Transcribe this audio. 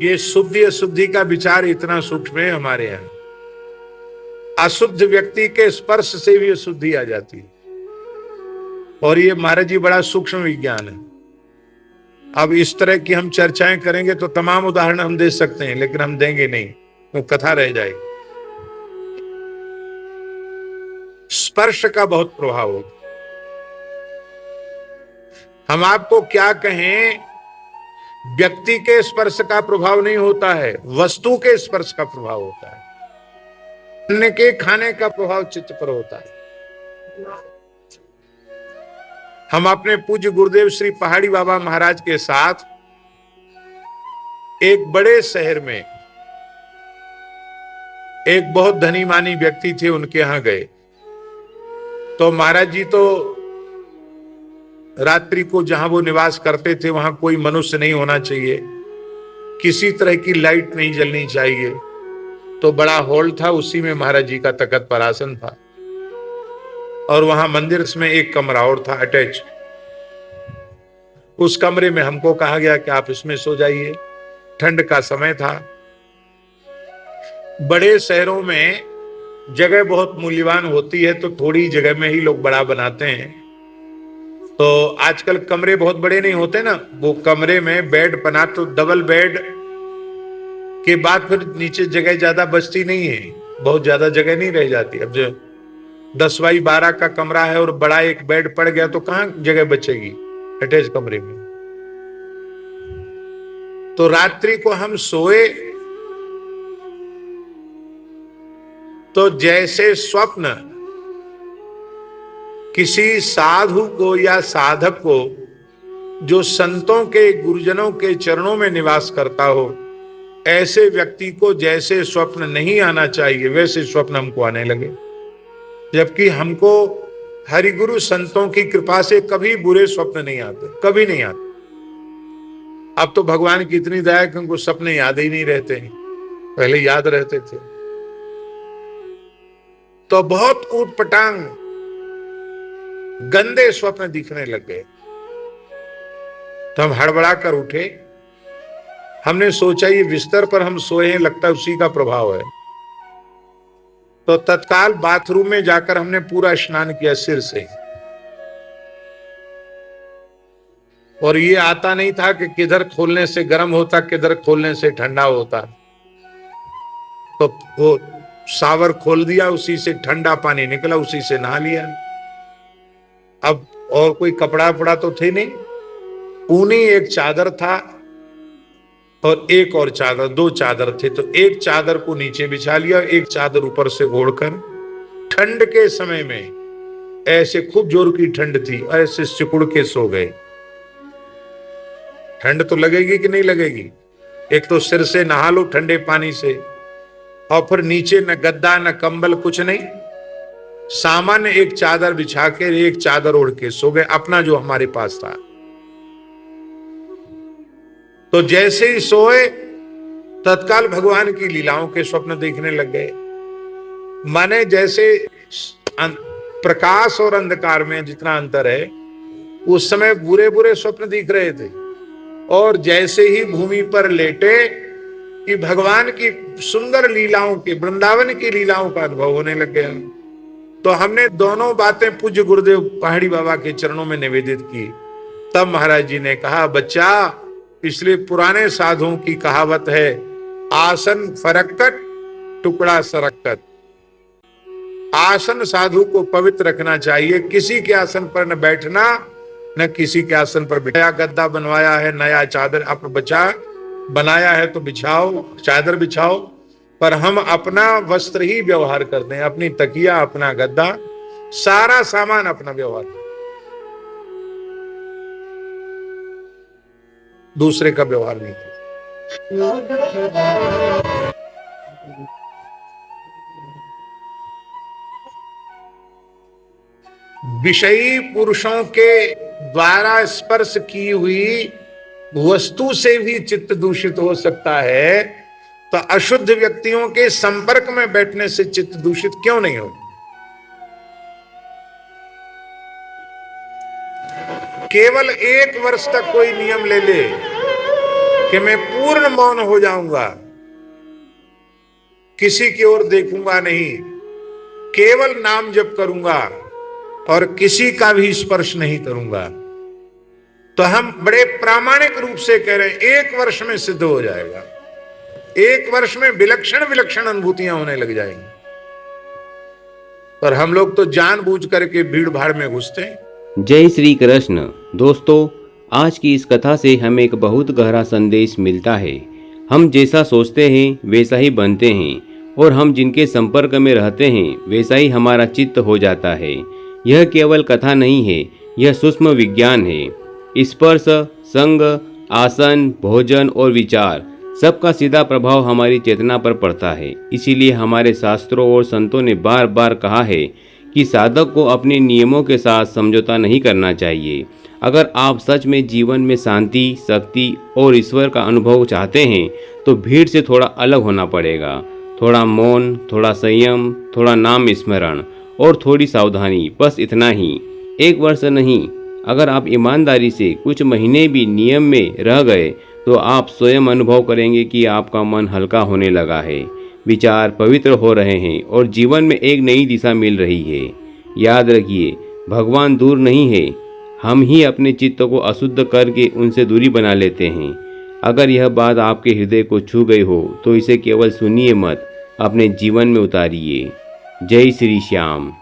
ये शुद्धि अशुद्धि का विचार इतना सूक्ष्म है हमारे यहाँ। अशुद्ध व्यक्ति के स्पर्श से भी अशुद्धि आ जाती है, और ये महाराज जी बड़ा सूक्ष्म विज्ञान है। अब इस तरह की हम चर्चाएं करेंगे तो तमाम उदाहरण हम दे सकते हैं, लेकिन हम देंगे नहीं, वो कथा रह जाएगी। स्पर्श का बहुत प्रभाव होगा। हम आपको क्या कहें, व्यक्ति के स्पर्श का प्रभाव नहीं होता है, वस्तु के स्पर्श का प्रभाव होता है। अन्न के खाने का प्रभाव चित्त पर होता है। हम अपने पूज्य गुरुदेव श्री पहाड़ी बाबा महाराज के साथ एक बड़े शहर में एक बहुत धनी मानी व्यक्ति थे, उनके यहां गए। तो महाराज जी तो रात्रि को जहां वो निवास करते थे वहां कोई मनुष्य नहीं होना चाहिए, किसी तरह की लाइट नहीं जलनी चाहिए। तो बड़ा हॉल था, उसी में महाराज जी का तख्त पर आसन था, और वहां मंदिर में एक कमरा और था अटैच। उस कमरे में हमको कहा गया कि आप इसमें सो जाइए। ठंड का समय था। बड़े शहरों में जगह बहुत मूल्यवान होती है, तो थोड़ी जगह में ही लोग बड़ा बनाते हैं। तो आजकल कमरे बहुत बड़े नहीं होते ना, वो कमरे में बेड बना तो डबल बेड के बाद फिर नीचे जगह ज्यादा बचती नहीं है, बहुत ज्यादा जगह नहीं रह जाती। अब जो 10x12 का कमरा है और बड़ा एक बेड पड़ गया तो कहां जगह बचेगी अटैच कमरे में। तो रात्रि को हम सोए तो जैसे स्वप्न किसी साधु को या साधक को जो संतों के गुरुजनों के चरणों में निवास करता हो, ऐसे व्यक्ति को जैसे स्वप्न नहीं आना चाहिए वैसे स्वप्न हमको आने लगे। जबकि हमको हरिगुरु संतों की कृपा से कभी बुरे स्वप्न नहीं आते, कभी नहीं आते। अब तो भगवान की इतनी दया कि उनको सपने याद ही नहीं रहते हैं, पहले याद रहते थे। तो बहुत ऊटपटांग गंदे स्वप्न दिखने लग गए। तो हम हड़बड़ा कर उठे। हमने सोचा ये बिस्तर पर हम सोए हैं, लगता है उसी का प्रभाव है। तो तत्काल बाथरूम में जाकर हमने पूरा स्नान किया सिर से। और ये आता नहीं था कि किधर खोलने से गर्म होता, किधर खोलने से ठंडा होता। तो वो शावर खोल दिया, उसी से ठंडा पानी निकला, उसी से नहा लिया। अब और कोई कपड़ा वपड़ा तो थे नहीं, ऊनी एक चादर था और एक और चादर, 2 चादर थे। तो एक चादर को नीचे बिछा लिया, एक चादर ऊपर से ओढ़कर ठंड के समय में, ऐसे खूब जोर की ठंड थी, ऐसे सिकुड़ के सो गए। ठंड तो लगेगी कि नहीं लगेगी? एक तो सिर से नहा लो ठंडे पानी से, और फिर नीचे न गद्दा न कंबल कुछ नहीं, सामान्य एक चादर बिछा के एक चादर ओढ़ के सो गए, अपना जो हमारे पास था। तो जैसे ही सोए तत्काल भगवान की लीलाओं के स्वप्न देखने लग गए। माने जैसे प्रकाश और अंधकार में जितना अंतर है, उस समय बुरे बुरे स्वप्न दिख रहे थे। और जैसे ही भूमि पर लेटे कि भगवान की सुंदर लीलाओं के, वृंदावन की लीलाओं का अनुभव होने लग गया। तो हमने दोनों बातें पूज्य गुरुदेव पहाड़ी बाबा के चरणों में निवेदित की। तब महाराज जी ने कहा, बच्चा, इसलिए पुराने साधुओं की कहावत है, आसन फरक्कट टुकड़ा सरक्कत। आसन साधु को पवित्र रखना चाहिए, किसी के आसन पर न बैठना, न किसी के आसन पर बिठाया। गद्दा बनवाया है, नया चादर आप बचा बनाया है तो बिछाओ, चादर बिछाओ, पर हम अपना वस्त्र ही व्यवहार करते हैं, अपनी तकिया, अपना गद्दा, सारा सामान अपना व्यवहार, दूसरे का व्यवहार नहीं करते। विषयी पुरुषों के द्वारा स्पर्श की हुई वस्तु से भी चित्त दूषित हो सकता है, तो अशुद्ध व्यक्तियों के संपर्क में बैठने से चित्त दूषित क्यों नहीं हो? केवल 1 वर्ष तक कोई नियम ले ले, कि मैं पूर्ण मौन हो जाऊंगा, किसी की ओर देखूंगा नहीं, केवल नाम जप करूंगा और किसी का भी स्पर्श नहीं करूंगा, तो हम बड़े प्रामाणिक रूप से कह रहे हैं 1 वर्ष में सिद्ध हो जाएगा। 1 वर्ष में विलक्षण विलक्षण अनुभूतियां होने लग जाएंगी। पर हम लोग तो जानबूझ करके भीड़ भाड़ में घुसते हैं। जय श्री कृष्ण। दोस्तों, आज की इस कथा से हमें एक बहुत गहरा संदेश मिलता है। हम जैसा सोचते हैं वैसा ही बनते हैं, और हम जिनके संपर्क में रहते हैं वैसा ही हमारा चित्त हो जाता है। यह केवल कथा नहीं है, यह सूक्ष्म विज्ञान है। स्पर्श, संग, आसन, भोजन और विचार सबका सीधा प्रभाव हमारी चेतना पर पड़ता है। इसीलिए हमारे शास्त्रों और संतों ने बार बार कहा है कि साधक को अपने नियमों के साथ समझौता नहीं करना चाहिए। अगर आप सच में जीवन में शांति, शक्ति और ईश्वर का अनुभव चाहते हैं तो भीड़ से थोड़ा अलग होना पड़ेगा। थोड़ा मौन, थोड़ा संयम, थोड़ा नाम स्मरण और थोड़ी सावधानी, बस इतना ही। 1 वर्ष नहीं, अगर आप ईमानदारी से कुछ महीने भी नियम में रह गए तो आप स्वयं अनुभव करेंगे कि आपका मन हल्का होने लगा है, विचार पवित्र हो रहे हैं और जीवन में एक नई दिशा मिल रही है। याद रखिए, भगवान दूर नहीं है, हम ही अपने चित्त को अशुद्ध करके उनसे दूरी बना लेते हैं। अगर यह बात आपके हृदय को छू गई हो तो इसे केवल सुनिए मत, अपने जीवन में उतारिए। जय श्री श्याम।